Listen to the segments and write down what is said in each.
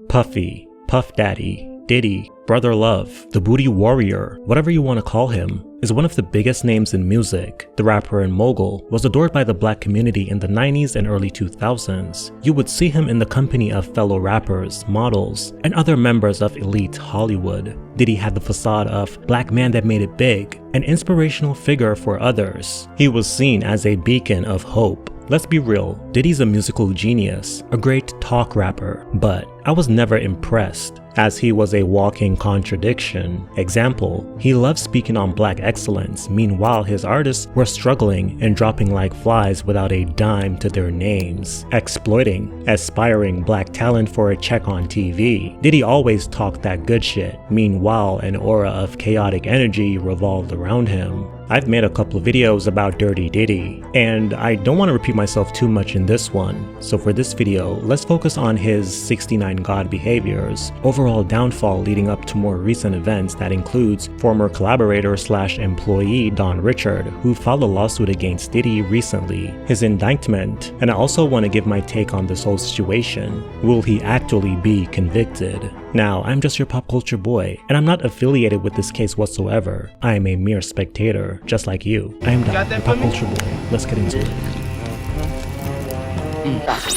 Puffy, Puff Daddy, Diddy, Brother Love, the Booty Warrior, whatever you want to call him, is one of the biggest names in music. The rapper and mogul was adored by the black community in the 90s and early 2000s. You would see him in the company of fellow rappers, models, and other members of elite Hollywood. Diddy had the facade of black man that made it big, an inspirational figure for others. He was seen as a beacon of hope. Let's be real, Diddy's a musical genius, a great talk rapper, but I was never impressed, as he was a walking contradiction. Example, he loved speaking on black excellence, meanwhile his artists were struggling and dropping like flies without a dime to their names, exploiting aspiring black talent for a check on TV. Diddy always talked that good shit, meanwhile an aura of chaotic energy revolved around him. I've made a couple of videos about Dirty Diddy, and I don't want to repeat myself too much in this one, so for this video, let's focus on his 69 God behaviors, overall downfall leading up to more recent events that includes former collaborator / employee Don Richard, who filed a lawsuit against Diddy recently, his indictment, and I also want to give my take on this whole situation. Will he actually be convicted? Now, I'm just your pop culture boy, and I'm not affiliated with this case whatsoever. I am a mere spectator, just like you. I am Don, your pop culture boy. Let's get into it.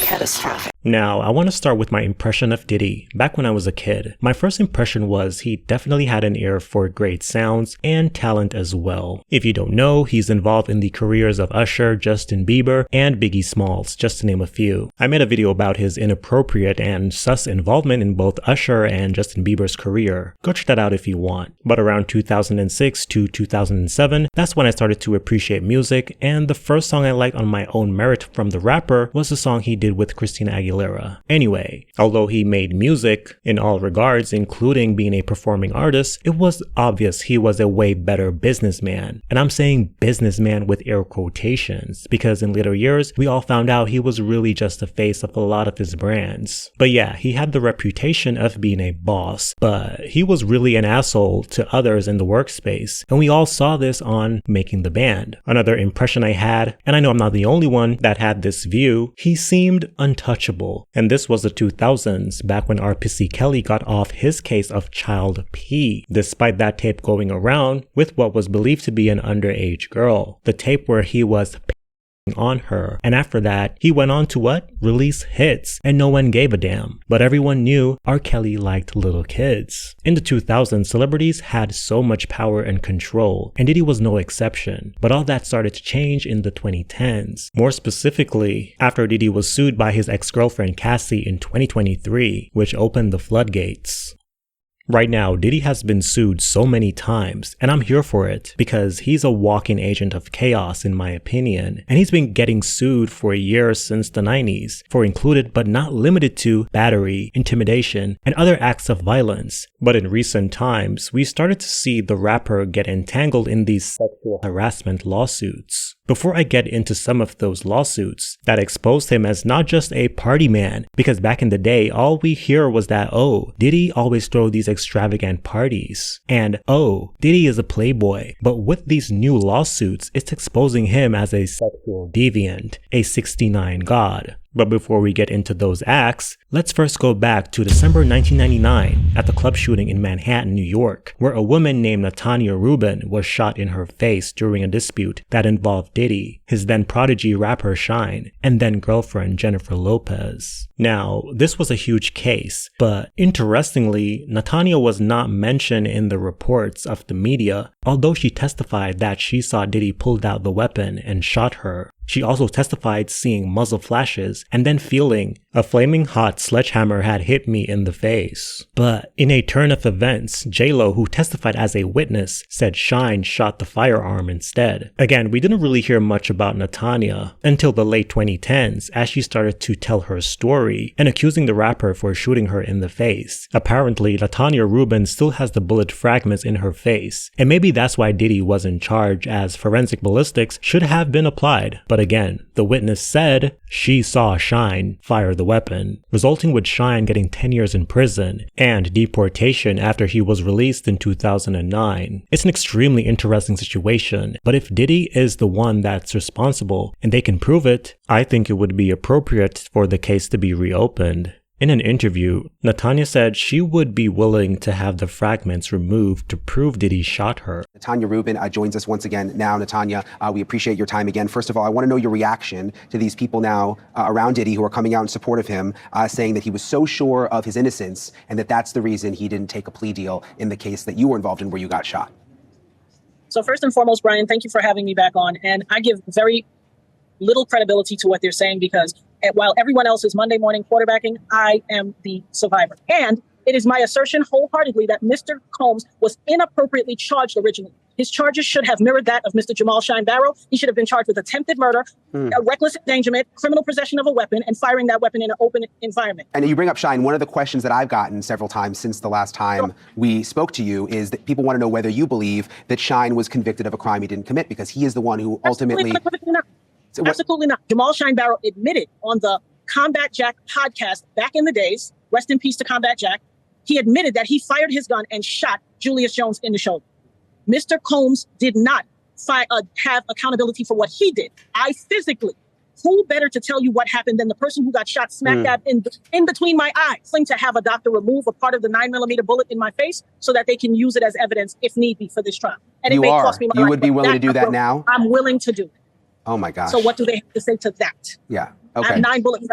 Catastrophic. Now, I want to start with my impression of Diddy back when I was a kid. My first impression was he definitely had an ear for great sounds and talent as well. If you don't know, he's involved in the careers of Usher, Justin Bieber, and Biggie Smalls, just to name a few. I made a video about his inappropriate and sus involvement in both Usher and Justin Bieber's career. Go check that out if you want. But around 2006 to 2007, that's when I started to appreciate music, and the first song I liked on my own merit from the rapper was the song he did with Christina Aguilera. Anyway, although he made music in all regards, including being a performing artist, it was obvious he was a way better businessman. And I'm saying businessman with air quotations, because in later years, we all found out he was really just the face of a lot of his brands. But yeah, he had the reputation of being a boss, but he was really an asshole to others in the workspace. And we all saw this on Making the Band. Another impression I had, and I know I'm not the only one that had this view, he seemed untouchable. And this was the 2000s, back when RPC Kelly got off his case of child P, despite that tape going around with what was believed to be an underage girl. The tape where he was on her, and after that he went on to what? Release hits, and no one gave a damn. But everyone knew R. Kelly liked little kids. In the 2000s, celebrities had so much power and control, and Diddy was no exception. But all that started to change in the 2010s. More specifically, after Diddy was sued by his ex-girlfriend Cassie in 2023, which opened the floodgates. Right now, Diddy has been sued so many times, and I'm here for it because he's a walking agent of chaos in my opinion, and he's been getting sued for years since the 90s for included but not limited to battery, intimidation, and other acts of violence. But in recent times, we started to see the rapper get entangled in these sexual harassment lawsuits. Before I get into some of those lawsuits that exposed him as not just a party man, because back in the day, all we hear was that, oh, Diddy always throw these extravagant parties, and oh, Diddy is a playboy. But with these new lawsuits, it's exposing him as a sexual deviant, a 69 God. But before we get into those acts, let's first go back to December 1999 at the club shooting in Manhattan, New York, where a woman named Natanya Rubin was shot in her face during a dispute that involved Diddy, his then prodigy rapper Shine, and then girlfriend Jennifer Lopez. Now, this was a huge case, but interestingly, Natanya was not mentioned in the reports of the media, although she testified that she saw Diddy pulled out the weapon and shot her. She also testified seeing muzzle flashes and then feeling a flaming hot sledgehammer had hit me in the face. But in a turn of events, J-Lo, who testified as a witness, said Shine shot the firearm instead. Again, we didn't really hear much about Natanya until the late 2010s as she started to tell her story and accusing the rapper for shooting her in the face. Apparently, Natanya Rubin still has the bullet fragments in her face, and maybe that's why Diddy was in charge, as forensic ballistics should have been applied. But again, the witness said she saw Shine fire the weapon, resulting with Shine getting 10 years in prison and deportation after he was released in 2009. It's an extremely interesting situation, but if Diddy is the one that's responsible and they can prove it, I think it would be appropriate for the case to be reopened. In an interview, Natanya said she would be willing to have the fragments removed to prove Diddy shot her. Natanya Rubin joins us once again now. Natanya, we appreciate your time again. First of all, I want to know your reaction to these people now around Diddy who are coming out in support of him, saying that he was so sure of his innocence and that that's the reason he didn't take a plea deal in the case that you were involved in where you got shot. So first and foremost, Brian, thank you for having me back on. And I give very little credibility to what they're saying because while everyone else is Monday morning quarterbacking, I am the survivor. And it is my assertion wholeheartedly that Mr. Combs was inappropriately charged originally. His charges should have mirrored that of Mr. Jamal Shine Barrow. He should have been charged with attempted murder, reckless endangerment, criminal possession of a weapon, and firing that weapon in an open environment. And you bring up Shine. One of the questions that I've gotten several times since the last time we spoke to you is that people want to know whether you believe that Shine was convicted of a crime he didn't commit because he is the one who ultimately... Absolutely not. Jamal Shine Barrow admitted on the Combat Jack podcast back in the days, rest in peace to Combat Jack, he admitted that he fired his gun and shot Julius Jones in the shoulder. Mr. Combs did not have accountability for what he did. I physically, who better to tell you what happened than the person who got shot smack dab in between my eyes, to have a doctor remove a part of the 9mm bullet in my face so that they can use it as evidence if need be for this trial. And it may cost me my life. You would be willing to do that now? I'm willing to do it. Oh my gosh. So what do they have to say to that? Yeah. Okay. I have 9 bullets.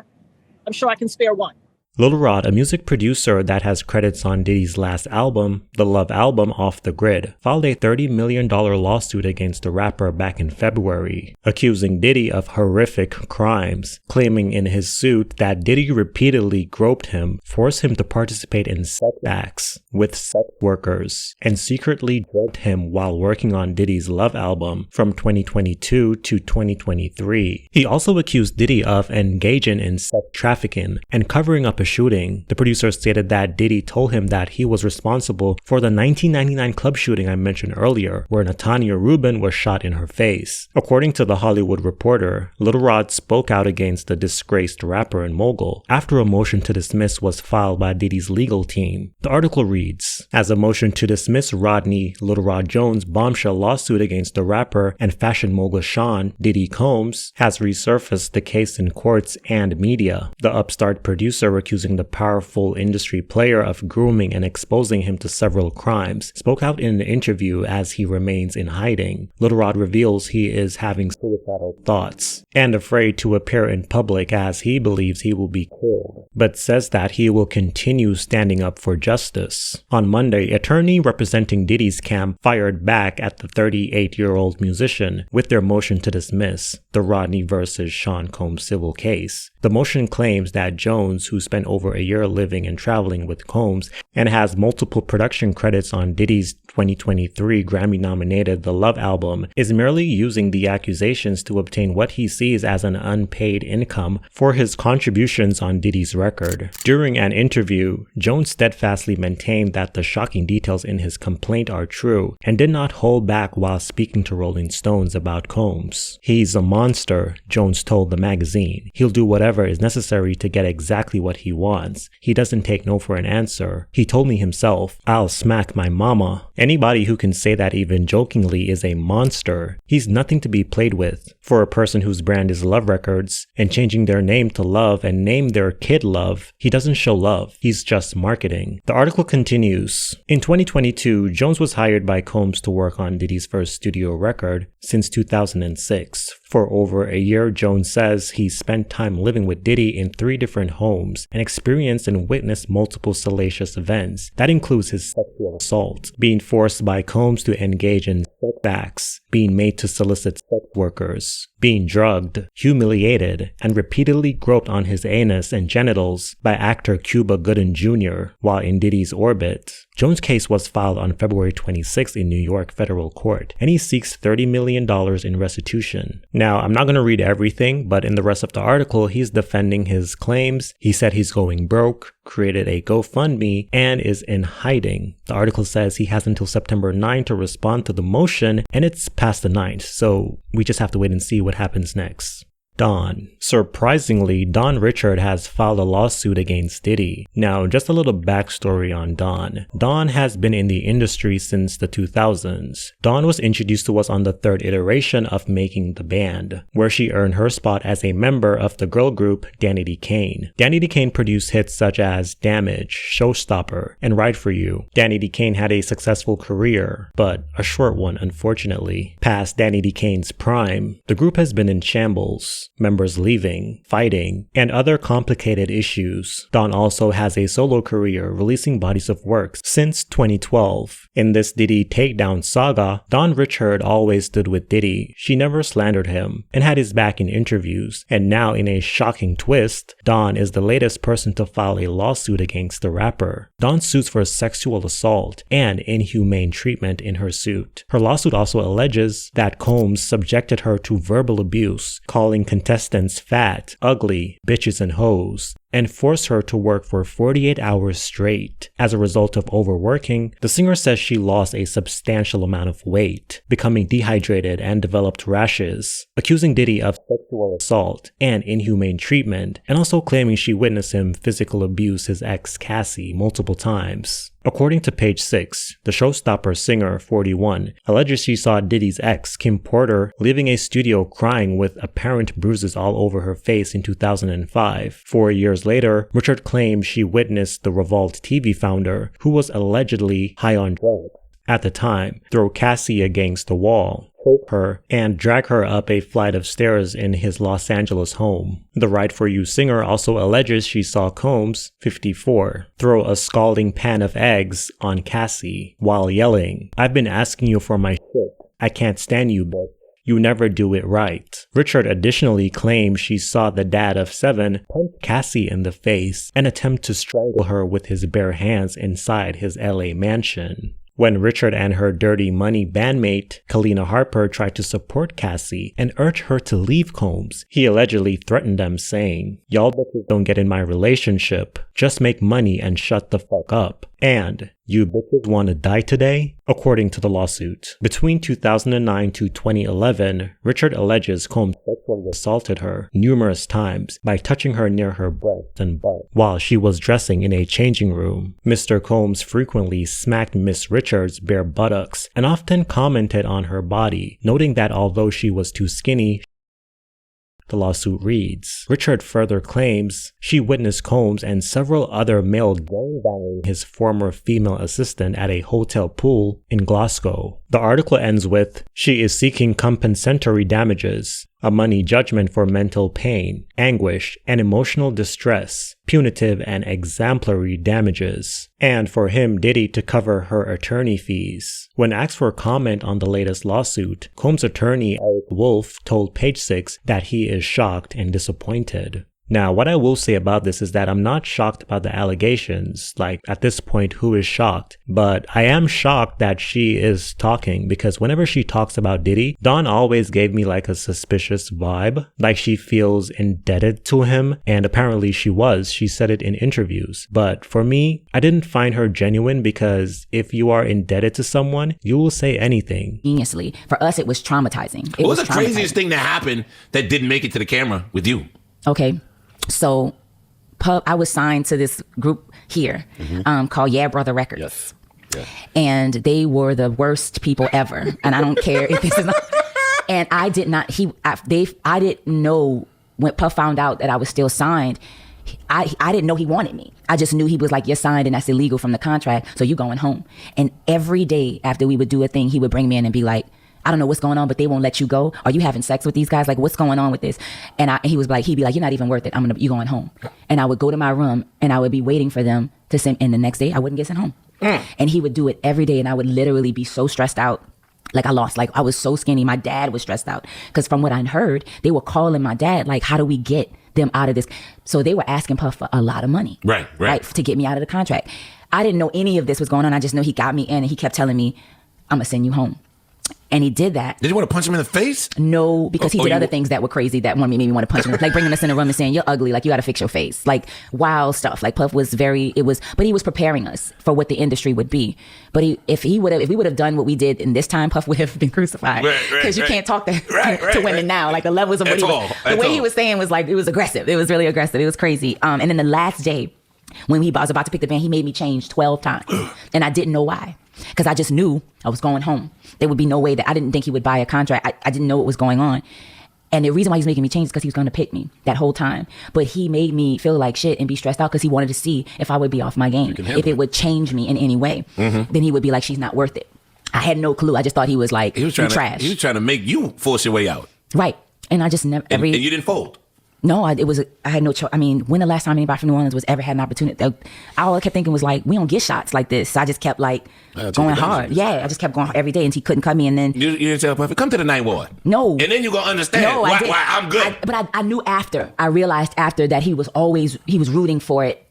I'm sure I can spare one. Lil Rod, a music producer that has credits on Diddy's last album, the Love album Off the Grid, filed a $30 million lawsuit against the rapper back in February, accusing Diddy of horrific crimes, claiming in his suit that Diddy repeatedly groped him, forced him to participate in sex acts with sex workers, and secretly drugged him while working on Diddy's Love album from 2022 to 2023. He also accused Diddy of engaging in sex trafficking and covering up a shooting. The producer stated that Diddy told him that he was responsible for the 1999 club shooting I mentioned earlier, where Natanya Rubin was shot in her face. According to The Hollywood Reporter, Lil Rod spoke out against the disgraced rapper and mogul after a motion to dismiss was filed by Diddy's legal team. The article reads, as a motion to dismiss Rodney Lil Rod Jones' bombshell lawsuit against the rapper and fashion mogul Sean Diddy Combs has resurfaced the case in courts and media. The upstart producer accusing the powerful industry player of grooming and exposing him to several crimes, spoke out in an interview as he remains in hiding. Lil Rod reveals he is having suicidal thoughts and afraid to appear in public as he believes he will be killed, but says that he will continue standing up for justice. On Monday, attorney representing Diddy's camp fired back at the 38-year-old musician with their motion to dismiss the Rodney versus Sean Combs civil case. The motion claims that Jones, who spent over a year living and traveling with Combs and has multiple production credits on Diddy's 2023 Grammy-nominated The Love album, is merely using the accusations to obtain what he sees as an unpaid income for his contributions on Diddy's record. During an interview, Jones steadfastly maintained that the shocking details in his complaint are true and did not hold back while speaking to Rolling Stones about Combs. He's a monster, Jones told the magazine. He'll do whatever is necessary to get exactly what he wants. He doesn't take no for an answer. He told me himself, I'll smack my mama. Anybody who can say that even jokingly is a monster. He's nothing to be played with. For a person whose brand is Love Records and changing their name to Love and name their kid Love, he doesn't show love. He's just marketing. The article continues. In 2022, Jones was hired by Combs to work on Diddy's first studio record since 2006. For over a year, Jones says he spent time living with Diddy in 3 different homes and experienced and witnessed multiple salacious events. That includes his sexual assault, being forced by Combs to engage in sex acts, being made to solicit sex workers, being drugged, humiliated, and repeatedly groped on his anus and genitals by actor Cuba Gooding Jr. while in Diddy's orbit. Jones' case was filed on February 26 in New York federal court, and he seeks $30 million in restitution. Now, I'm not going to read everything, but in the rest of the article, he's defending his claims. He said he's going broke, created a GoFundMe, and is in hiding. The article says he has until September 9 to respond to the motion, and it's past the 9th, so we just have to wait and see what happens next. Don. Surprisingly, Don Richard has filed a lawsuit against Diddy. Now, just a little backstory on Don. Don has been in the industry since the 2000s. Don was introduced to us on the third iteration of Making the Band, where she earned her spot as a member of the girl group Danity Kane. Danity Kane produced hits such as Damage, Showstopper, and Ride For You. Danity Kane had a successful career, but a short one unfortunately. Past Danity Kane's prime, the group has been in shambles. Members leaving, fighting, and other complicated issues. Don also has a solo career releasing bodies of work since 2012. In this Diddy takedown saga, Don Richard always stood with Diddy. She never slandered him and had his back in interviews. And now in a shocking twist, Don is the latest person to file a lawsuit against the rapper. Don sues for sexual assault and inhumane treatment in her suit. Her lawsuit also alleges that Combs subjected her to verbal abuse, calling contestants fat, ugly, bitches and hoes, and forced her to work for 48 hours straight. As a result of overworking, the singer says she lost a substantial amount of weight, becoming dehydrated and developed rashes, accusing Diddy of sexual assault and inhumane treatment, and also claiming she witnessed him physical abuse his ex Cassie multiple times. According to Page 6, the Showstopper singer, 41, alleges she saw Diddy's ex, Kim Porter, leaving a studio crying with apparent bruises all over her face in 2005. 4 years later, Richard claims she witnessed the Revolt TV founder, who was allegedly high on drugs at the time, throw Cassie against the wall, choke her, and drag her up a flight of stairs in his Los Angeles home. The Ride For You singer also alleges she saw Combs, 54, throw a scalding pan of eggs on Cassie while yelling, "I've been asking you for my shit. I can't stand you, bitch. You never do it right." Richard additionally claims she saw the dad of 7 punch Cassie in the face and attempt to strangle her with his bare hands inside his LA mansion. When Richard and her Dirty Money bandmate, Kalina Harper, tried to support Cassie and urge her to leave Combs, he allegedly threatened them, saying, "Y'all bitches don't get in my relationship. Just make money and shut the fuck up." And, "You bitches want to die today?" According to the lawsuit. Between 2009 to 2011, Richard alleges Combs sexually assaulted her numerous times by touching her near her breast and butt while she was dressing in a changing room. Mr. Combs frequently smacked Miss Richards' bare buttocks and often commented on her body, noting that although she was too skinny, the lawsuit reads, Richard further claims she witnessed Combs and several other male gangbanging his former female assistant at a hotel pool in Glasgow. The article ends with, "She is seeking compensatory damages, a money judgment for mental pain, anguish, and emotional distress, punitive and exemplary damages, and for him, Diddy, to cover her attorney fees." When asked for comment on the latest lawsuit, Combs' attorney Eric Wolf told Page 6 that he is shocked and disappointed. Now, what I will say about this is that I'm not shocked about the allegations. Like, at this point, who is shocked? But I am shocked that she is talking, because whenever she talks about Diddy, Dawn always gave me like a suspicious vibe. Like she feels indebted to him, and apparently she was. She said it in interviews. But for me, I didn't find her genuine, because if you are indebted to someone, you will say anything. Geniusly. For us, it was traumatizing. What was the craziest thing that happened that didn't make it to the camera with you? Okay. So, I was signed to this group here called Yeah Brother Records. Yes. Yeah. And they were the worst people ever. And I don't care if this is not. And I did not, I didn't know when Puff found out that I was still signed. I didn't know he wanted me. I just knew he was like, "You're signed and that's illegal from the contract, so you going home." And every day after we would do a thing, he would bring me in and be like, "I don't know what's going on, but they won't let you go. Are you having sex with these guys? Like, what's going on with this?" And he'd be like, "You're not even worth it. You going home." And I would go to my room and I would be waiting for them to send, and the next day I wouldn't get sent home. And he would do it every day, and I would literally be so stressed out. Like I was so skinny. My dad was stressed out because from what I heard, they were calling my dad, like, "How do we get them out of this?" So they were asking Puff for a lot of money. Right. To get me out of the contract. I didn't know any of this was going on. I just know he got me in and he kept telling me, "I'm gonna send you home." And he did that. Did you want to punch him in the face? No, because he did other things that were crazy that made me want to punch him. Like bringing us in a room and saying, you're ugly, like you got to fix your face. Like wild stuff. Like Puff was but he was preparing us for what the industry would be. But if we would have done what we did in this time, Puff would have been crucified. Because you can't talk to women now. Like the levels of what he was saying was like, it was aggressive. It was really aggressive. It was crazy. And then the last day, when I was about to pick the band, he made me change 12 times. And I didn't know why. Because I just knew I was going home. There would be no way that I didn't think he would buy a contract. I didn't know what was going on. And the reason why he was making me change is because he was going to pick me that whole time. But he made me feel like shit and be stressed out because he wanted to see if I would be off my game. If it would change me in any way. Then he would be like, she's not worth it. I had no clue. I just thought he was like, trash. He was trying to make you force your way out. Right. And I just never... And you didn't fold. No, I had no choice. I mean, when the last time anybody from New Orleans was ever had an opportunity, all I kept thinking was like, we don't get shots like this. So I just kept like going hard. Yeah, I just kept going every day until he couldn't cut me. And then you didn't tell Puffy, come to the Ninth Ward. No, and then you gonna understand why I'm good. But I knew after. I realized after that he was rooting for it.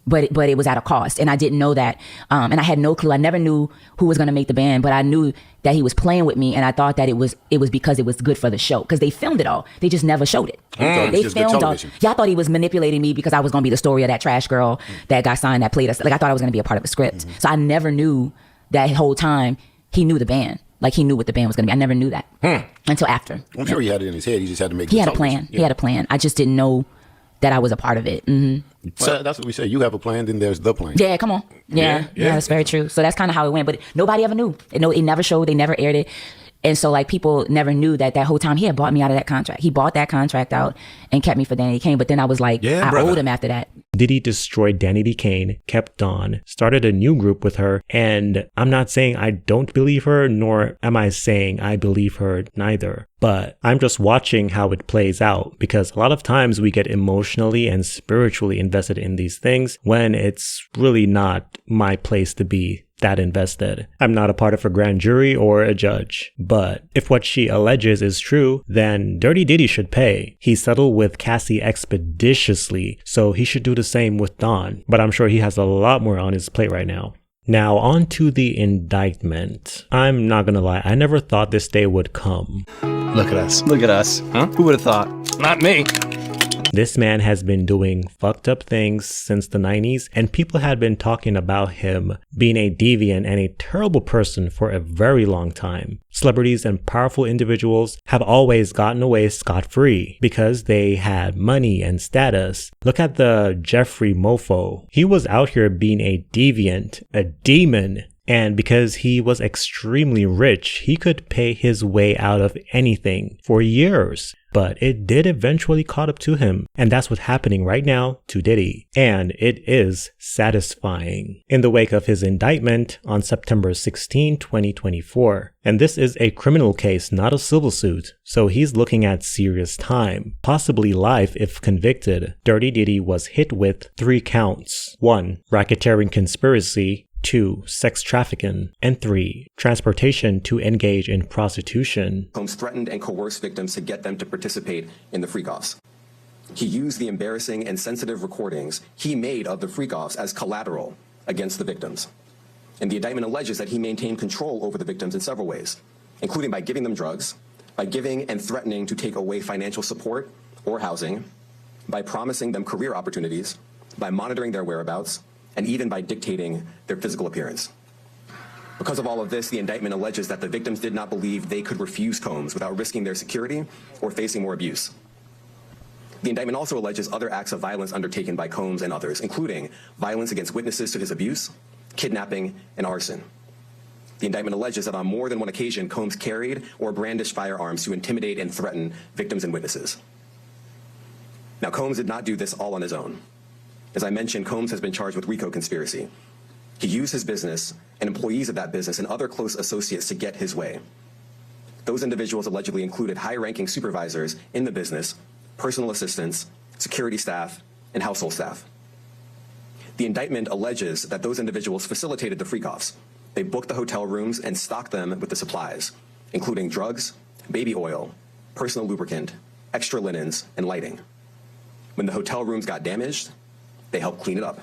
But it was at a cost, and I didn't know that, and I had no clue. I never knew who was going to make the band, but I knew that he was playing with me, and I thought that it was because it was good for the show, because they filmed it all. They just never showed it. They filmed all. Yeah, I thought he was manipulating me because I was going to be the story of that trash girl that got signed that played us. Like I thought I was going to be a part of the script. So I never knew that whole time he knew the band. Like he knew what the band was going to be. I never knew that until after. I'm sure he had it in his head. He just had to make. He had a plan. Yeah. He had a plan. I just didn't know that I was a part of it. So that's what we say. You have a plan, then there's the plan. Yeah, come on. Yeah, that's very true. So that's kind of how it went. But nobody ever knew. It never showed. They never aired it. And so like people never knew that whole time he had bought me out of that contract. He bought that contract out and kept me for Danny Kane. But then I was like, I owed him after that. Diddy destroyed Danny D. Kane, kept Dawn, started a new group with her, and I'm not saying I don't believe her, nor am I saying I believe her neither. But I'm just watching how it plays out, because a lot of times we get emotionally and spiritually invested in these things when it's really not my place to be that invested. I'm not a part of a grand jury or a judge, but if what she alleges is true, then Dirty Diddy should pay. He settled with Cassie expeditiously, so he should do the same with Don, but I'm sure he has a lot more on his plate right now. Now on to the indictment. I'm not gonna lie, I never thought this day would come. Look at us. Look at us. Huh? Who would have thought? Not me. This man has been doing fucked up things since the 90s, and people had been talking about him being a deviant and a terrible person for a very long time. Celebrities and powerful individuals have always gotten away scot-free because they had money and status. Look at the Jeffrey mofo. He was out here being a deviant, a demon. And because he was extremely rich, he could pay his way out of anything for years. But it did eventually caught up to him. And that's what's happening right now to Diddy. And it is satisfying. In the wake of his indictment on September 16, 2024. And this is a criminal case, not a civil suit. So he's looking at serious time, possibly life if convicted. Dirty Diddy was hit with 3 counts. 1. Racketeering conspiracy. 2. Sex trafficking. And 3. Transportation to engage in prostitution. Holmes threatened and coerced victims to get them to participate in the freak-offs. He used the embarrassing and sensitive recordings he made of the freak-offs as collateral against the victims. And the indictment alleges that he maintained control over the victims in several ways, including by giving them drugs, by giving and threatening to take away financial support or housing, by promising them career opportunities, by monitoring their whereabouts, and even by dictating their physical appearance. Because of all of this, the indictment alleges that the victims did not believe they could refuse Combs without risking their security or facing more abuse. The indictment also alleges other acts of violence undertaken by Combs and others, including violence against witnesses to his abuse, kidnapping, and arson. The indictment alleges that on more than one occasion, Combs carried or brandished firearms to intimidate and threaten victims and witnesses. Now, Combs did not do this all on his own. As I mentioned, Combs has been charged with RICO conspiracy. He used his business and employees of that business and other close associates to get his way. Those individuals allegedly included high-ranking supervisors in the business, personal assistants, security staff, and household staff. The indictment alleges that those individuals facilitated the freak-offs. They booked the hotel rooms and stocked them with the supplies, including drugs, baby oil, personal lubricant, extra linens, and lighting. When the hotel rooms got damaged, they helped clean it up.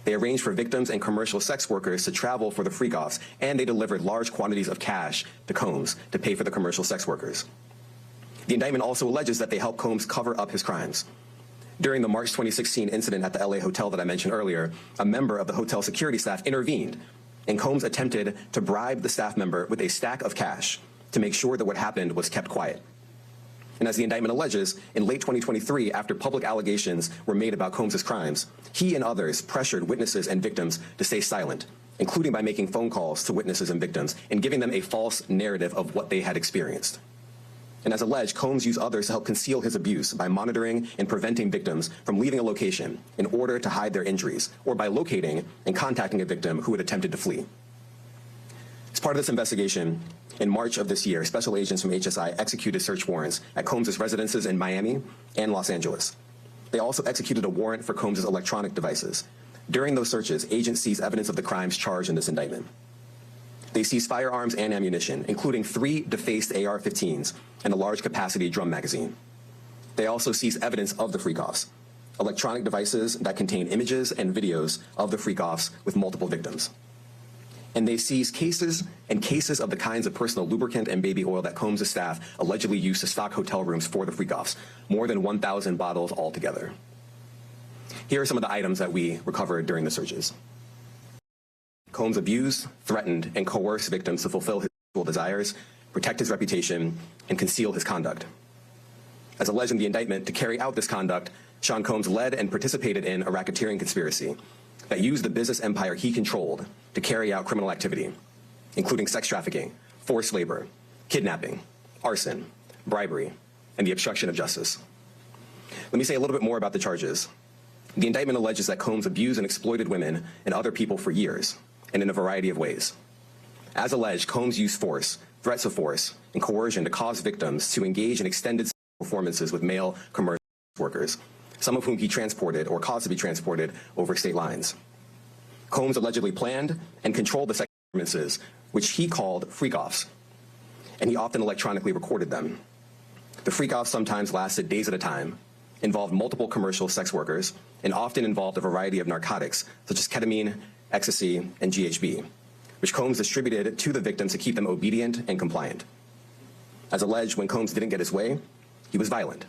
They arranged for victims and commercial sex workers to travel for the freak-offs, and they delivered large quantities of cash to Combs to pay for the commercial sex workers. The indictment also alleges that they helped Combs cover up his crimes. During the March 2016 incident at the LA hotel that I mentioned earlier, a member of the hotel security staff intervened, and Combs attempted to bribe the staff member with a stack of cash to make sure that what happened was kept quiet. And as the indictment alleges, in late 2023, after public allegations were made about Combs' crimes, he and others pressured witnesses and victims to stay silent, including by making phone calls to witnesses and victims and giving them a false narrative of what they had experienced. And as alleged, Combs used others to help conceal his abuse by monitoring and preventing victims from leaving a location in order to hide their injuries, or by locating and contacting a victim who had attempted to flee. As part of this investigation, in March of this year, special agents from HSI executed search warrants at Combs' residences in Miami and Los Angeles. They also executed a warrant for Combs' electronic devices. During those searches, agents seized evidence of the crimes charged in this indictment. They seized firearms and ammunition, including 3 defaced AR-15s and a large capacity drum magazine. They also seized evidence of the freak-offs, electronic devices that contain images and videos of the freak-offs with multiple victims. And they seized cases and cases of the kinds of personal lubricant and baby oil that Combs' staff allegedly used to stock hotel rooms for the freak-offs, more than 1,000 bottles altogether. Here are some of the items that we recovered during the searches. Combs abused, threatened, and coerced victims to fulfill his sexual desires, protect his reputation, and conceal his conduct. As alleged in the indictment, to carry out this conduct, Sean Combs led and participated in a racketeering conspiracy that used the business empire he controlled to carry out criminal activity, including sex trafficking, forced labor, kidnapping, arson, bribery, and the obstruction of justice. Let me say a little bit more about the charges. The indictment alleges that Combs abused and exploited women and other people for years, and in a variety of ways. As alleged, Combs used force, threats of force, and coercion to cause victims to engage in extended performances with male commercial workers, some of whom he transported or caused to be transported over state lines. Combs allegedly planned and controlled the sex performances, which he called freak-offs, and he often electronically recorded them. The freak-offs sometimes lasted days at a time, involved multiple commercial sex workers, and often involved a variety of narcotics, such as ketamine, ecstasy, and GHB, which Combs distributed to the victims to keep them obedient and compliant. As alleged, when Combs didn't get his way, he was violent,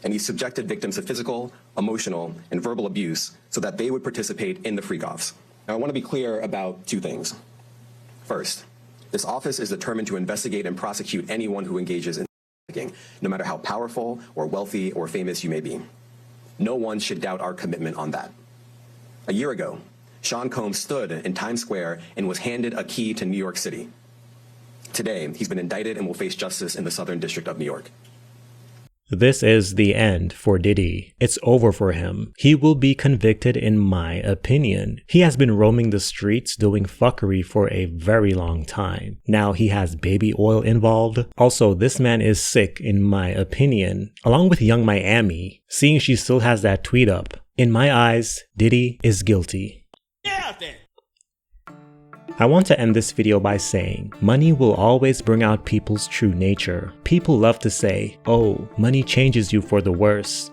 and he subjected victims to physical, emotional, and verbal abuse so that they would participate in the freak-offs. Now, I want to be clear about 2 things. First, this office is determined to investigate and prosecute anyone who engages in trafficking, no matter how powerful or wealthy or famous you may be. No one should doubt our commitment on that. A year ago, Sean Combs stood in Times Square and was handed a key to New York City. Today, he's been indicted and will face justice in the Southern District of New York. This is the end for Diddy. It's over for him. He will be convicted in my opinion. He has been roaming the streets doing fuckery for a very long time. Now he has baby oil involved. Also, this man is sick in my opinion. Along with Young Miami, seeing she still has that tweet up. In my eyes, Diddy is guilty. I want to end this video by saying, money will always bring out people's true nature. People love to say, oh, money changes you for the worse.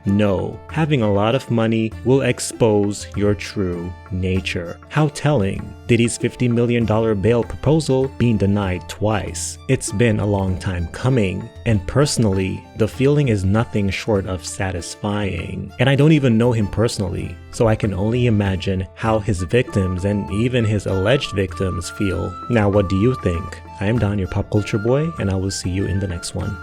No, having a lot of money will expose your true nature. How telling. Diddy's $50 million bail proposal being denied twice. It's been a long time coming, and personally, the feeling is nothing short of satisfying. And I don't even know him personally, so I can only imagine how his victims and even his alleged victims feel. Now, what do you think? I am Don, your pop culture boy, and I will see you in the next one.